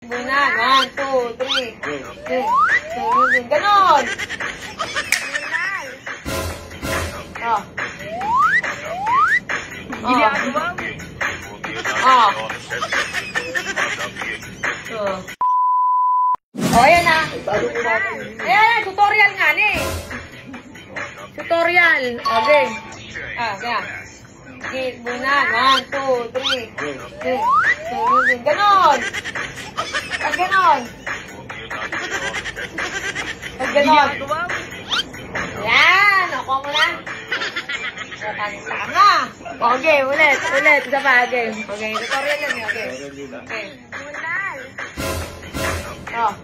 muna. 1, 2, 3. Ganon. Oh. Oh, ayan na. Ayan, tutorial nga ni. Tutorial. Okay. Kaya. Hit muna. 1, 2, 3. Ganon. Pag ganon. Pag ganon. Yan. Ako mo na. Tama. Okay, ulit. Isa pa. Okay. Tutorial lang yun. Okay. Oh.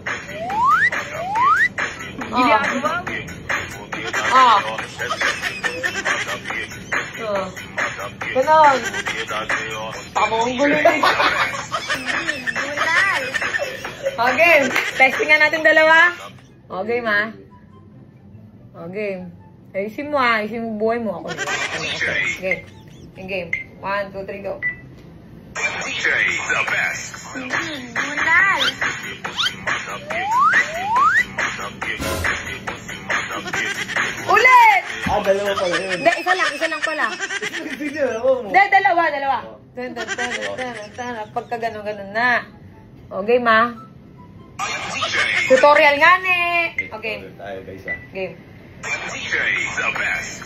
Ganon. Tamang gulo na. Okay. Testing nga natin dalawa. Okay, ma. Okay. Ayusin mo ayusin mo buhay mo. Ako. Okay. Game. 1, 2, 3, go. DJ the best. Ulit! Dalawa pala yun. Hindi, isa lang pala. Hindi, dalawa. Pagka ganon na. Okay, ma. Tutorial nga ni. Okay. Game. DJ the best.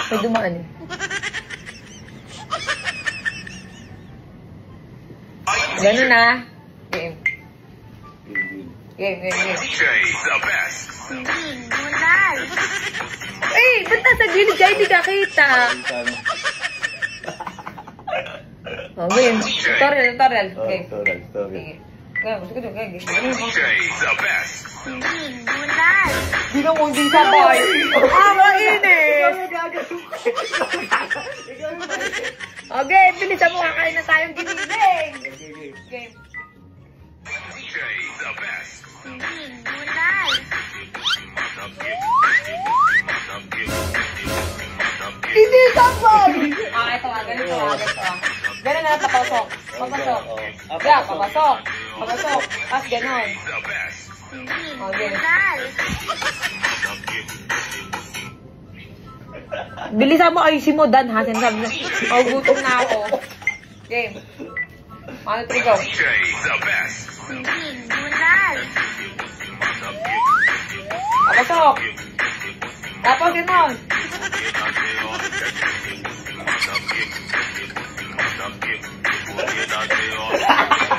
May dumaan eh. Ganun na. Game. DJ the best. Ba't nasa gilid ka? Hindi ka kita. Game. Tutorial. Okay. Okay. DJ the best. Di na mo di sabay. Mainis. Okay, bilisan mo. Kakain na tayong ginising. Okay. DJ the best. Hindi sabay. Ito ganito. Ganun na, papasok. Papasok. Tapos ganon. The best. Okay. Bilisan mo, ayusin mo, Dan, ha? Sinasabi na, gutom na ako. Game. 1, 2, 3, go. DJ the best. Papasok. Tapos ganon.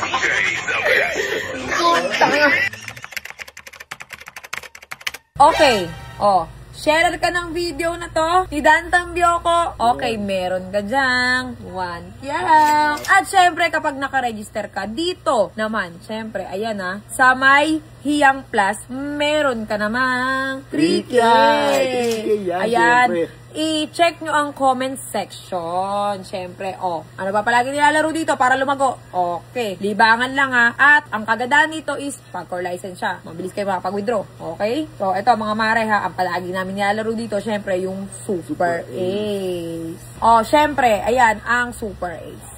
DJ the best. Okay. Share ka ng video na to ni Dan Tambioko. Okay, meron ka dyang 1 yan. At syempre, kapag nakaregister ka dito naman, syempre, ayan sa may Hiyang Plus, meron ka namang 3K. Ayan. I-check nyo ang comment section. Siyempre, ano ba palagi nilalaro dito para lumago? Okay. Libangan lang At ang kagandaan nito is, pag-core license siya. Mabilis kayo makapag-withdraw. Okay? So, ito mga mare ang palagi namin nilalaro dito, siyempre, yung Super Ace. Siyempre, ayan, ang Super Ace.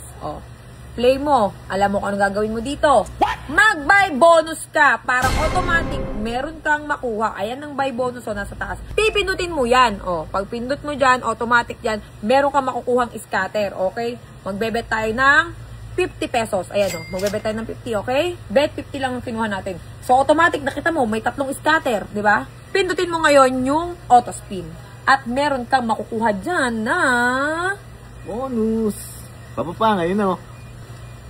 Play mo. Alam mo kung anong gagawin mo dito. Mag-buy bonus ka. Parang automatic, meron kang makuha. Ayan ang buy bonus nasa taas. Pipindutin mo yan. Pag pindot mo dyan, automatic yan, meron kang makukuhang scatter. Okay? Magbebet tayo ng 50 pesos. Ayan magbebet tayo ng 50, okay? Bet 50 lang ang kinuha natin. So, automatic, nakita mo, may 3 scatter. Diba? Pindutin mo ngayon yung auto spin. At meron kang makukuha dyan na bonus. Papapa ngayon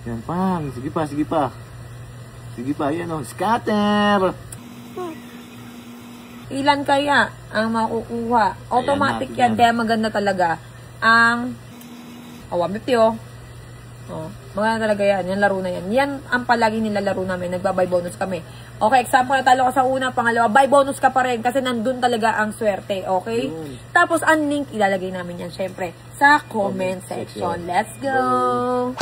Yan pang. Sige pa. Yan scatter. Ilan kaya ang makukuha? Automatic yan. Kaya maganda talaga ang 150 maganda talaga yan. Yan laro na yan. Yan ang palagi nilalaro namin. Nagbabay bonus kami. Okay, example, natalo ka sa una, pangalawa, buy bonus ka pa rin kasi nandun talaga ang swerte. Okay? Tapos ang link ilalagay namin yan syempre sa comment section. Let's go!